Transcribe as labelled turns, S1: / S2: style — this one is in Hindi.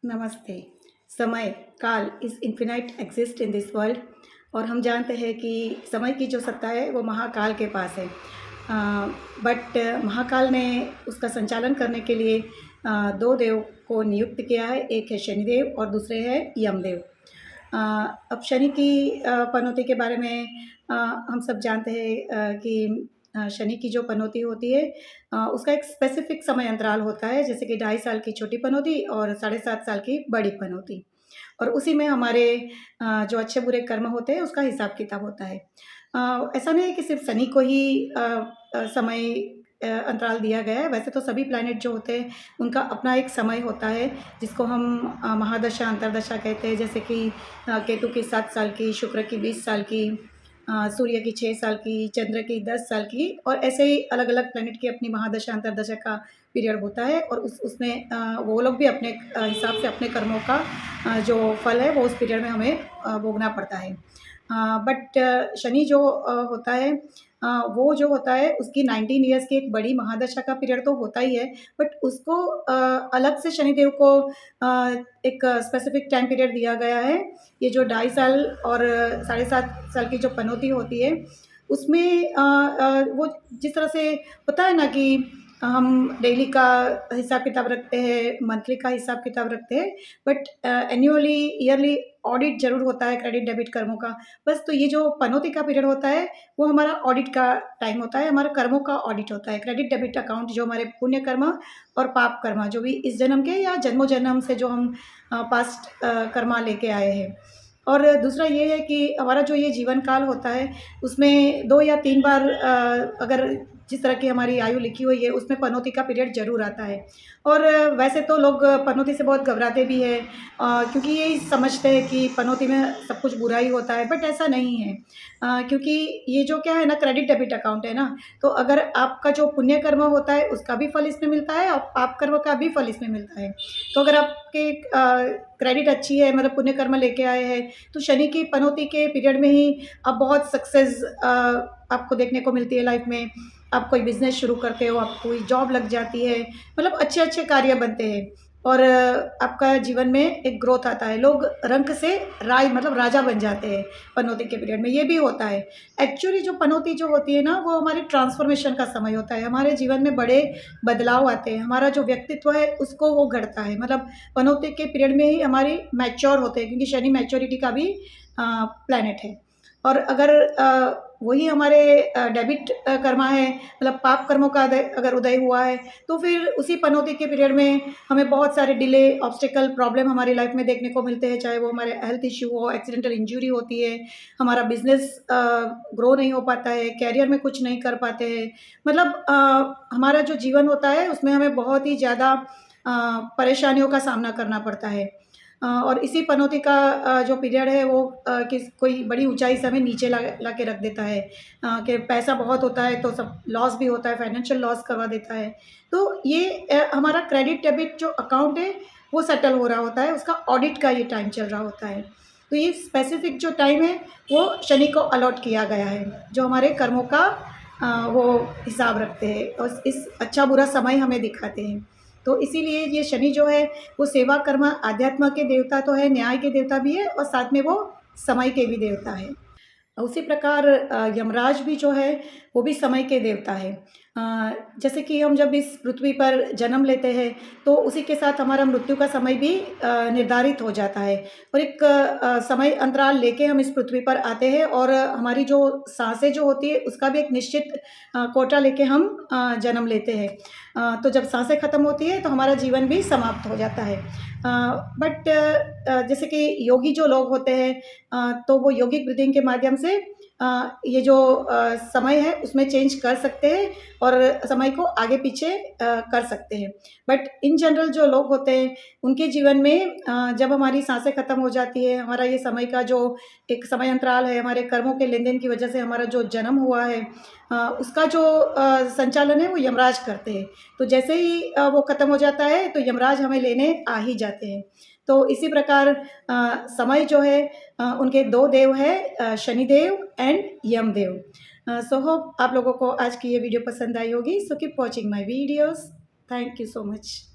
S1: नमस्ते। समय, काल is infinite exist in this world और हम जानते हैं कि समय की जो सत्ता है वो महाकाल के पास है। बट महाकाल ने उसका संचालन करने के लिए 2 देव को नियुक्त किया है, एक है शनिदेव और दूसरे हैं यमदेव। अब शनि की पनौती के बारे में हम सब जानते हैं कि शनि की जो पनौती होती है उसका एक स्पेसिफिक समय अंतराल होता है, जैसे कि 2.5 साल की छोटी पनौती और 7.5 साल की बड़ी पनौती। और उसी में हमारे जो अच्छे बुरे कर्म होते हैं उसका हिसाब किताब होता है। ऐसा नहीं है कि सिर्फ शनि को ही समय अंतराल दिया गया है। वैसे तो सभी प्लैनेट जो होते हैं उनका अपना एक समय होता है, जिसको हम महादशा अंतर्दशा कहते हैं। जैसे कि केतु की 7 साल की, शुक्र की 20 साल की, सूर्य की 6 साल की, चंद्र की 10 साल की, और ऐसे ही अलग-अलग प्लैनेट की अपनी महादशा अंतर्दशा का पीरियड होता है। और उसमें वो लोग भी अपने हिसाब से अपने कर्मों का जो फल है वो उस पीरियड में हमें भोगना पड़ता है। बट शनि जो होता है वो जो होता है उसकी 19 ईयर्स की एक बड़ी महादशा का पीरियड तो होता ही है, बट उसको अलग से शनिदेव को एक स्पेसिफिक टाइम पीरियड दिया गया है। ये जो 2.5 साल और 7.5 साल की जो पनौती होती है उसमें वो जिस तरह से होता है ना कि हम डेली का हिसाब किताब रखते हैं, मंथली का हिसाब किताब रखते हैं, बट एनुअली ईयरली ऑडिट ज़रूर होता है क्रेडिट डेबिट कर्मों का। बस तो ये जो पनौती का पीरियड होता है वो हमारा ऑडिट का टाइम होता है, हमारा कर्मों का ऑडिट होता है। क्रेडिट डेबिट अकाउंट जो हमारे पुण्य कर्म और पाप कर्म जो भी इस जन्म के या जन्मों-जन्म से जो हम पास्ट कर्मा लेके आए हैं। और दूसरा ये है कि हमारा जो ये जीवन काल होता है उसमें 2 या 3 बार अगर जिस तरह की हमारी आयु लिखी हुई है उसमें पनौती का पीरियड ज़रूर आता है। और वैसे तो लोग पनौती से बहुत घबराते भी हैं क्योंकि ये समझते हैं कि पनौती में सब कुछ बुरा ही होता है, बट ऐसा नहीं है। क्योंकि ये जो क्या है ना, क्रेडिट डेबिट अकाउंट है ना, तो अगर आपका जो पुण्य कर्म होता है उसका भी फल इसमें मिलता है और पाप कर्म का भी फल इसमें मिलता है। तो अगर आपके क्रेडिट अच्छी है, मतलब पुण्य कर्म लेके आए हैं, तो शनि की पनौती के पीरियड में ही आप बहुत सक्सेस आपको देखने को मिलती है लाइफ में। आप कोई बिज़नेस शुरू करते हो, आपको कोई जॉब लग जाती है, मतलब अच्छे-अच्छे कार्य बनते हैं और आपका जीवन में एक ग्रोथ आता है। लोग रंक से मतलब राजा बन जाते हैं पनौती के पीरियड में, ये भी होता है। एक्चुअली जो पनौती जो होती है ना, वो हमारी ट्रांसफ़ॉर्मेशन का समय होता है। हमारे जीवन में बड़े बदलाव आते हैं, हमारा जो व्यक्तित्व है उसको वो गढ़ता है। मतलब पनौती के पीरियड में ही हमारी मैच्योर होते हैं, क्योंकि शनि मैच्योरिटी का भी प्लैनेट है। और अगर वही हमारे डेबिट कर्मा है, मतलब पाप कर्मों का अगर उदय हुआ है, तो फिर उसी पनौती के पीरियड में हमें बहुत सारे डिले, ऑब्स्टेकल, प्रॉब्लम हमारी लाइफ में देखने को मिलते हैं। चाहे वो हमारे हेल्थ इश्यू हो, एक्सीडेंटल इंजरी होती है, हमारा बिजनेस ग्रो नहीं हो पाता है, कैरियर में कुछ नहीं कर पाते हैं। मतलब हमारा जो जीवन होता है उसमें हमें बहुत ही ज़्यादा परेशानियों का सामना करना पड़ता है। और इसी पनौती का जो पीरियड है वो किस कोई बड़ी ऊँचाई से हमें नीचे ला के रख देता है। कि पैसा बहुत होता है तो सब लॉस भी होता है, फाइनेंशियल लॉस करवा देता है। तो ये हमारा क्रेडिट डेबिट जो अकाउंट है वो सेटल हो रहा होता है, उसका ऑडिट का ये टाइम चल रहा होता है। तो ये स्पेसिफ़िक जो टाइम है वो शनि को अलॉट किया गया है, जो हमारे कर्मों का वो हिसाब रखते हैं और इस अच्छा-बुरा समय हमें दिखाते हैं। तो इसीलिए ये शनि जो है वो सेवा कर्म आध्यात्म के देवता तो है, न्याय के देवता भी है और साथ में वो समय के भी देवता है। उसी प्रकार यमराज भी जो है वो भी समय के देवता है। जैसे कि हम जब इस पृथ्वी पर जन्म लेते हैं तो उसी के साथ हमारा मृत्यु का समय भी निर्धारित हो जाता है और एक समय अंतराल लेके हम इस पृथ्वी पर आते हैं और हमारी जो सांसें जो होती है उसका भी एक निश्चित कोटा लेके हम जन्म लेते हैं। तो जब सांसें खत्म होती है तो हमारा जीवन भी समाप्त हो जाता है। बट जैसे कि योगी जो लोग होते हैं तो वो यौगिक ब्रीदिंग के माध्यम से ये जो समय है उसमें चेंज कर सकते हैं और समय को आगे पीछे कर सकते हैं। बट इन जनरल जो लोग होते हैं उनके जीवन में जब हमारी सांसें खत्म हो जाती है, हमारा ये समय का जो एक समय अंतराल है, हमारे कर्मों के लेन-देन की वजह से हमारा जो जन्म हुआ है उसका जो संचालन है वो यमराज करते हैं। तो जैसे ही वो खत्म हो जाता है तो यमराज हमें लेने आ ही जाते हैं। तो इसी प्रकार समय जो है उनके 2 देव हैं, Shanidev and Yamdev. So hope आप लोगों को आज की ये वीडियो पसंद आई होगी। So keep watching my videos. Thank you so much.